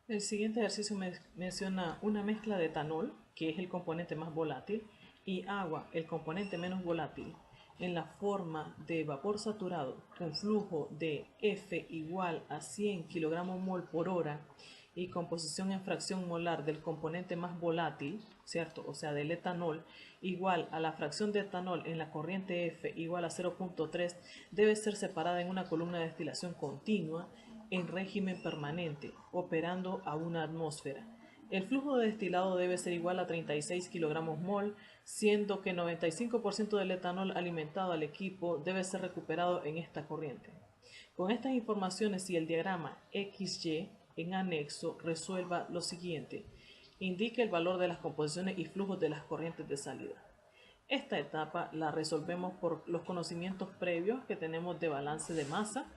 El siguiente ejercicio menciona una mezcla de etanol, que es el componente más volátil, y agua, el componente menos volátil, en la forma de vapor saturado con flujo de F igual a 100 kg/mol por hora y composición en fracción molar del componente más volátil, ¿cierto? O sea, del etanol, igual a la fracción de etanol en la corriente F igual a 0.3, debe ser separada en una columna de destilación continua en régimen permanente, operando a una atmósfera. El flujo de destilado debe ser igual a 36 kg/mol, siendo que 95% del etanol alimentado al equipo debe ser recuperado en esta corriente. Con estas informaciones y el diagrama XY en anexo, resuelva lo siguiente. Indique el valor de las composiciones y flujos de las corrientes de salida. Esta etapa la resolvemos por los conocimientos previos que tenemos de balance de masa,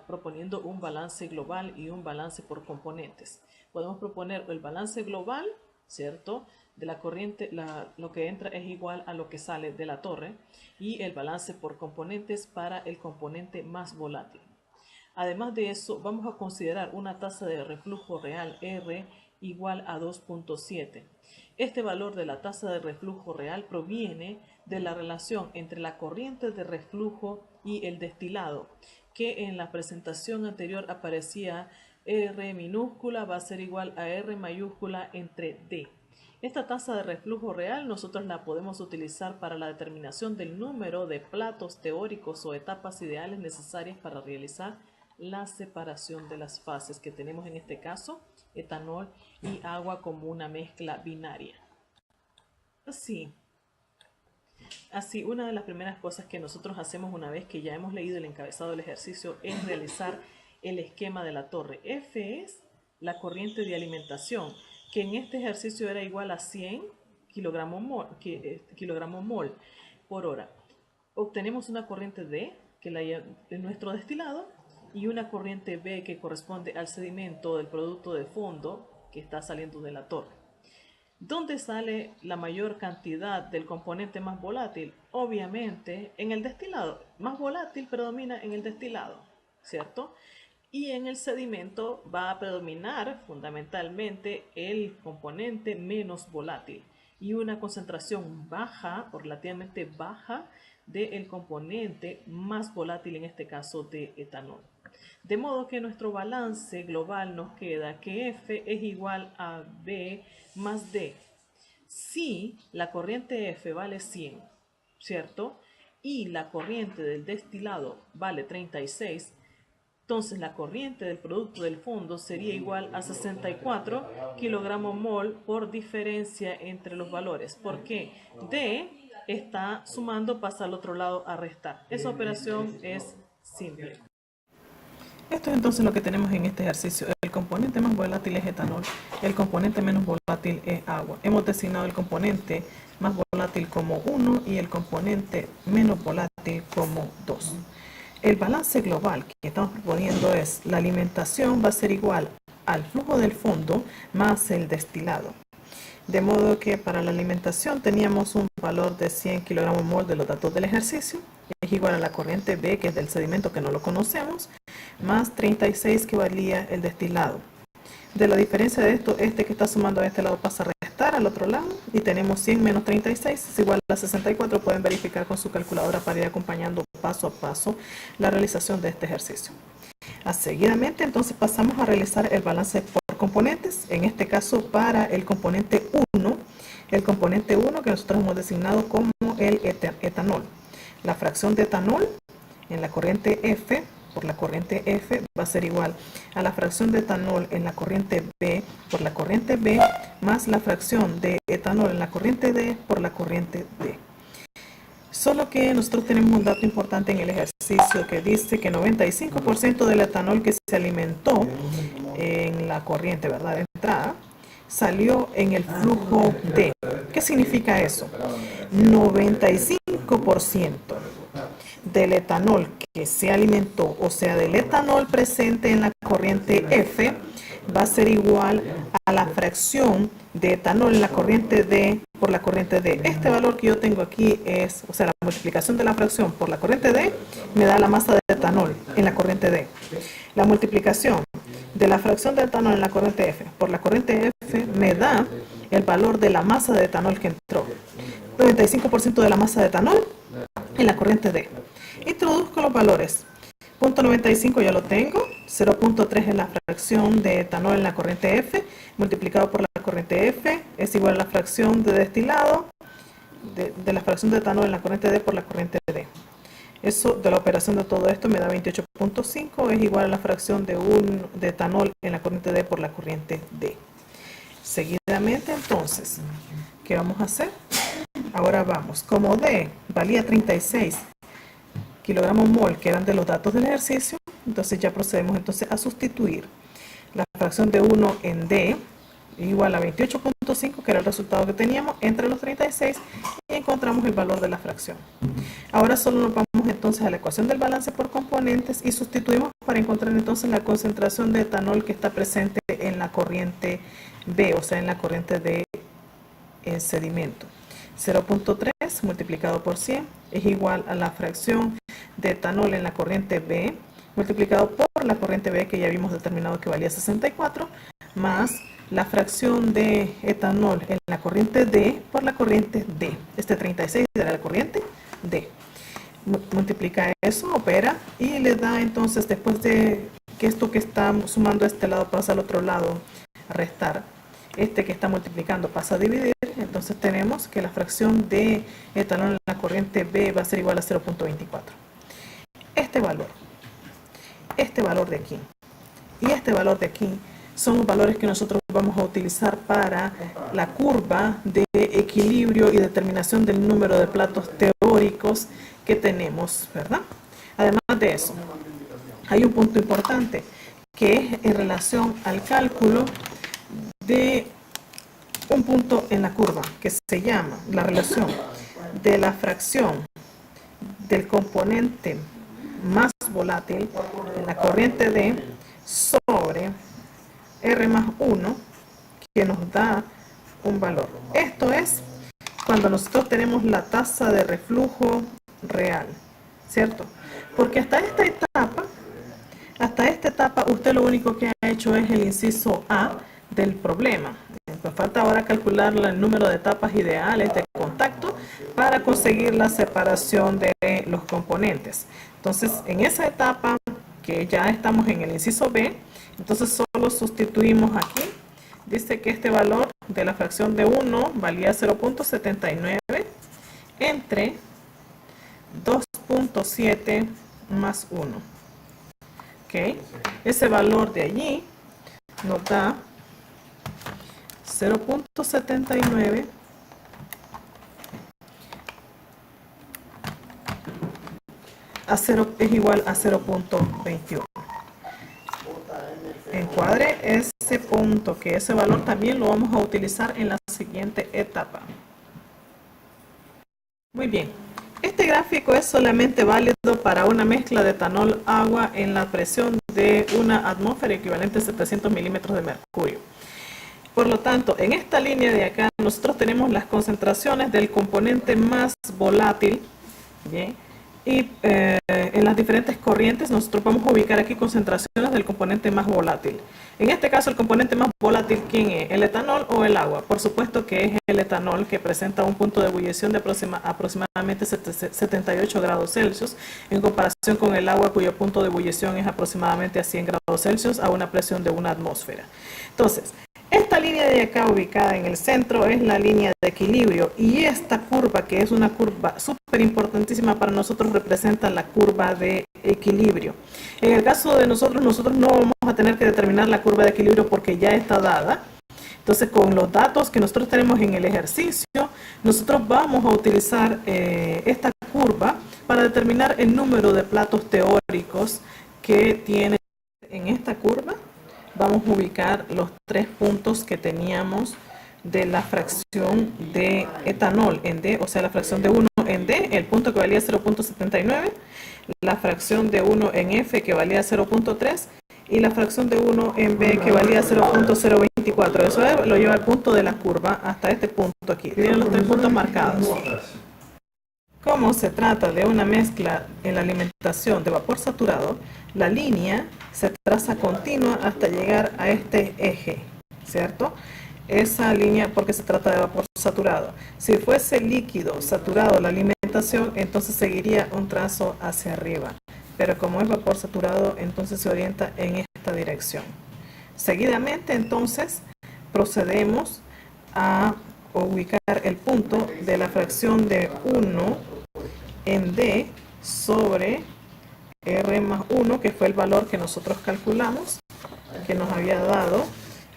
proponiendo un balance global y un balance por componentes. Podemos proponer el balance global, ¿cierto? De la corriente, lo que entra es igual a lo que sale de la torre, y el balance por componentes para el componente más volátil. Además de eso, vamos a considerar una tasa de reflujo real R igual a 2.7. Este valor de la tasa de reflujo real proviene de la relación entre la corriente de reflujo y el destilado, que en la presentación anterior aparecía R minúscula va a ser igual a R mayúscula entre D. Esta tasa de reflujo real nosotros la podemos utilizar para la determinación del número de platos teóricos o etapas ideales necesarias para realizar la separación de las fases que tenemos en este caso, etanol y agua como una mezcla binaria. Así, una de las primeras cosas que nosotros hacemos una vez que ya hemos leído el encabezado del ejercicio es realizar el esquema de la torre. F es la corriente de alimentación, que en este ejercicio era igual a 100 kg/mol por hora. Obtenemos una corriente D, que es nuestro destilado, y una corriente B que corresponde al sedimento del producto de fondo que está saliendo de la torre. ¿Dónde sale la mayor cantidad del componente más volátil? Obviamente en el destilado. Más volátil predomina en el destilado, ¿cierto? Y en el sedimento va a predominar fundamentalmente el componente menos volátil y una concentración baja o relativamente baja del componente más volátil, en este caso de etanol. De modo que nuestro balance global nos queda que F es igual a B más D. Si la corriente F vale 100, ¿cierto? Y la corriente del destilado vale 36, entonces la corriente del producto del fondo sería igual a 64 kg/mol por diferencia entre los valores. Porque D está sumando, pasa al otro lado a restar. Esa operación es simple. Esto es entonces lo que tenemos en este ejercicio. El componente más volátil es etanol, el componente menos volátil es agua. Hemos designado el componente más volátil como 1 y el componente menos volátil como 2. El balance global que estamos proponiendo es la alimentación va a ser igual al flujo del fondo más el destilado. De modo que para la alimentación teníamos un valor de 100 kg/mol de los datos del ejercicio, es igual a la corriente B, que es del sedimento que no lo conocemos, más 36 que valía el destilado. De la diferencia de esto, este que está sumando a este lado pasa a restar al otro lado y tenemos 100 menos 36 es igual a 64. Pueden verificar con su calculadora para ir acompañando paso a paso la realización de este ejercicio. Seguidamente entonces pasamos a realizar el balance por componentes, en este caso para el componente 1, que nosotros hemos designado como el etanol. La fracción de etanol en la corriente F por la corriente F va a ser igual a la fracción de etanol en la corriente B por la corriente B más la fracción de etanol en la corriente D por la corriente D. Solo que nosotros tenemos un dato importante en el ejercicio que dice que 95% del etanol que se alimentó en la corriente, ¿verdad?, de entrada, salió en el flujo D. ¿Qué significa eso? 95% del etanol que se alimentó, o sea, del etanol presente en la corriente F, va a ser igual a la fracción de etanol en la corriente D por la corriente D. Este valor que yo tengo aquí es, o sea, la multiplicación de la fracción por la corriente D me da la masa de etanol en la corriente D. La multiplicación de la fracción de etanol en la corriente F por la corriente F me da el valor de la masa de etanol que entró. 95% de la masa de etanol en la corriente D. Introduzco los valores. 0.95 ya lo tengo. 0.3 es la fracción de etanol en la corriente F multiplicado por la corriente F es igual a la fracción de destilado de la fracción de etanol en la corriente D por la corriente D. Eso de la operación de todo esto me da 28.5 es igual a la fracción de etanol en la corriente D por la corriente D. Seguidamente entonces, ¿qué vamos a hacer? Ahora vamos, como D valía 36 kilogramos mol, que eran de los datos del ejercicio, entonces ya procedemos entonces a sustituir la fracción de 1 en D, igual a 28.5, que era el resultado que teníamos, entre los 36 y encontramos el valor de la fracción. Ahora solo nos vamos entonces a la ecuación del balance por componentes y sustituimos para encontrar entonces la concentración de etanol que está presente en la corriente B, o sea, en la corriente de sedimento. 0.3 multiplicado por 100 es igual a la fracción de etanol en la corriente B multiplicado por la corriente B que ya habíamos determinado que valía 64 más la fracción de etanol en la corriente D por la corriente D. Este 36 era la corriente D. Multiplica eso, opera y le da entonces, después de que esto que está sumando a este lado pasa al otro lado a restar, este que está multiplicando pasa a dividir, entonces tenemos que la fracción de etanol en la corriente B va a ser igual a 0.24. Este valor de aquí y este valor de aquí son los valores que nosotros vamos a utilizar para la curva de equilibrio y determinación del número de platos teóricos que tenemos, ¿verdad? Además de eso, hay un punto importante que es en relación al cálculo de un punto en la curva que se llama la relación de la fracción del componente más volátil en la corriente D sobre R más 1 que nos da un valor. Esto es cuando nosotros tenemos la tasa de reflujo real, ¿cierto? Porque hasta esta etapa usted lo único que ha hecho es el inciso A del problema. Nos falta ahora calcular el número de etapas ideales de contacto para conseguir la separación de los componentes. Entonces, en esa etapa que ya estamos en el inciso B, entonces solo sustituimos aquí. Dice que este valor de la fracción de 1 valía 0.79 entre 2.7 más 1. ¿Okay? Ese valor de allí nos da 0.79 a 0 es igual a 0.21. Encuadre ese punto, que ese valor también lo vamos a utilizar en la siguiente etapa. Muy bien, este gráfico es solamente válido para una mezcla de etanol-agua en la presión de una atmósfera equivalente a 700 milímetros de mercurio. Por lo tanto, en esta línea de acá nosotros tenemos las concentraciones del componente más volátil, ¿bien? Y en las diferentes corrientes nosotros vamos a ubicar aquí concentraciones del componente más volátil. En este caso el componente más volátil, ¿quién es? ¿El etanol o el agua? Por supuesto que es el etanol, que presenta un punto de ebullición de aproximadamente 78 grados Celsius en comparación con el agua, cuyo punto de ebullición es aproximadamente a 100 grados Celsius a una presión de una atmósfera. Entonces, esta línea de acá ubicada en el centro es la línea de equilibrio y esta curva, que es una curva súper importantísima para nosotros, representa la curva de equilibrio. En el caso de nosotros no vamos a tener que determinar la curva de equilibrio porque ya está dada. Entonces, con los datos que nosotros tenemos en el ejercicio, nosotros vamos a utilizar esta curva para determinar el número de platos teóricos que tiene en esta curva. Vamos a ubicar los tres puntos que teníamos de la fracción de etanol en D, o sea, la fracción de 1 en D, el punto que valía 0.79, la fracción de 1 en F que valía 0.3 y la fracción de 1 en B que valía 0.024. Eso lo lleva al punto de la curva hasta este punto aquí. Tienen los tres puntos marcados. Como se trata de una mezcla en la alimentación de vapor saturado, la línea se traza continua hasta llegar a este eje, ¿cierto? Esa línea, porque se trata de vapor saturado. Si fuese líquido saturado la alimentación, entonces seguiría un trazo hacia arriba. Pero como es vapor saturado, entonces se orienta en esta dirección. Seguidamente, entonces, procedemos a ubicar el punto de la fracción de 1 en D sobre R más 1, que fue el valor que nosotros calculamos, que nos había dado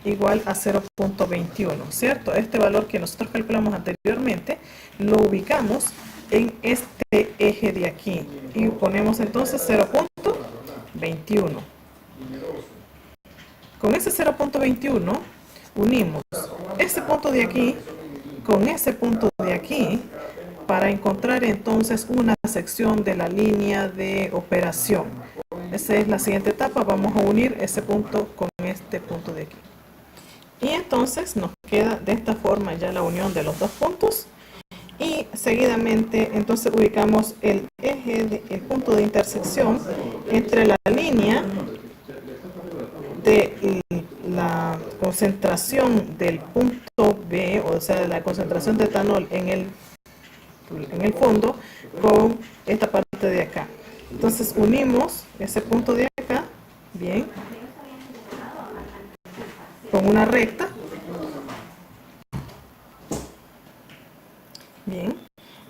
igual a 0.21, ¿cierto? Este valor que nosotros calculamos anteriormente lo ubicamos en este eje de aquí y ponemos entonces 0.21. Con ese 0.21 unimos ese punto de aquí con ese punto de aquí para encontrar entonces una sección de la línea de operación. Esa es la siguiente etapa. Vamos a unir ese punto con este punto de aquí. Y entonces nos queda de esta forma ya la unión de los dos puntos. Y seguidamente entonces ubicamos el eje, el punto de intersección entre la línea de la concentración del punto B, o sea, la concentración de etanol en el fondo, con esta parte de acá. Entonces unimos ese punto de acá, bien, con una recta, bien,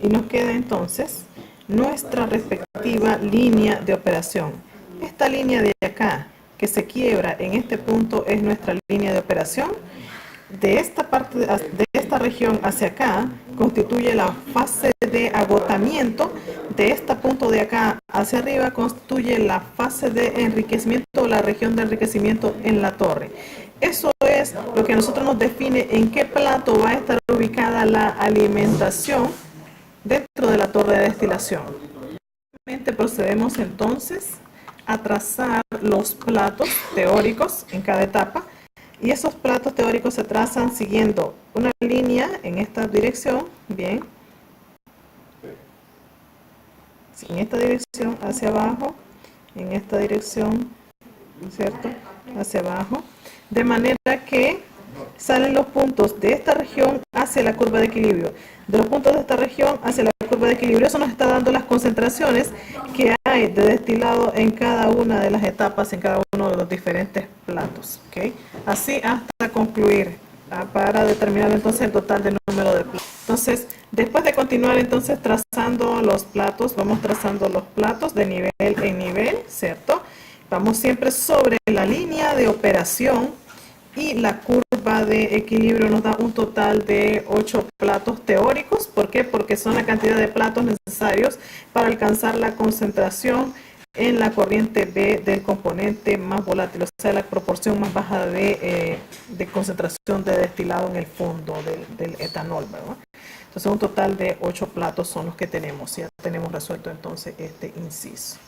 y nos queda entonces nuestra respectiva línea de operación. Esta línea de acá, que se quiebra en este punto, es nuestra línea de operación. De esta parte, de esta región hacia acá, constituye la fase de agotamiento. De este punto de acá hacia arriba constituye la fase de enriquecimiento o la región de enriquecimiento en la torre. Eso es lo que a nosotros nos define en qué plato va a estar ubicada la alimentación dentro de la torre de destilación. Procedemos entonces a trazar los platos teóricos en cada etapa. Y esos platos teóricos se trazan siguiendo una línea en esta dirección, bien, en esta dirección hacia abajo, en esta dirección, ¿cierto?, hacia abajo, de manera que salen los puntos de esta región hacia la curva de equilibrio, de los puntos de esta región hacia la curva de equilibrio. Eso nos está dando las concentraciones que hay de destilado en cada una de las etapas, en cada uno de los diferentes platos, ¿okay? Así hasta concluir, para determinar entonces el total de número de platos. Entonces, después de continuar entonces trazando los platos, vamos trazando los platos de nivel en nivel, ¿cierto? Vamos siempre sobre la línea de operación y la curva de equilibrio nos da un total de 8 platos teóricos. ¿Por qué? Porque son la cantidad de platos necesarios para alcanzar la concentración en la corriente B del componente más volátil, o sea, la proporción más baja de concentración de destilado en el fondo del etanol, ¿verdad? Entonces un total de 8 platos son los que tenemos. Ya tenemos resuelto entonces este inciso.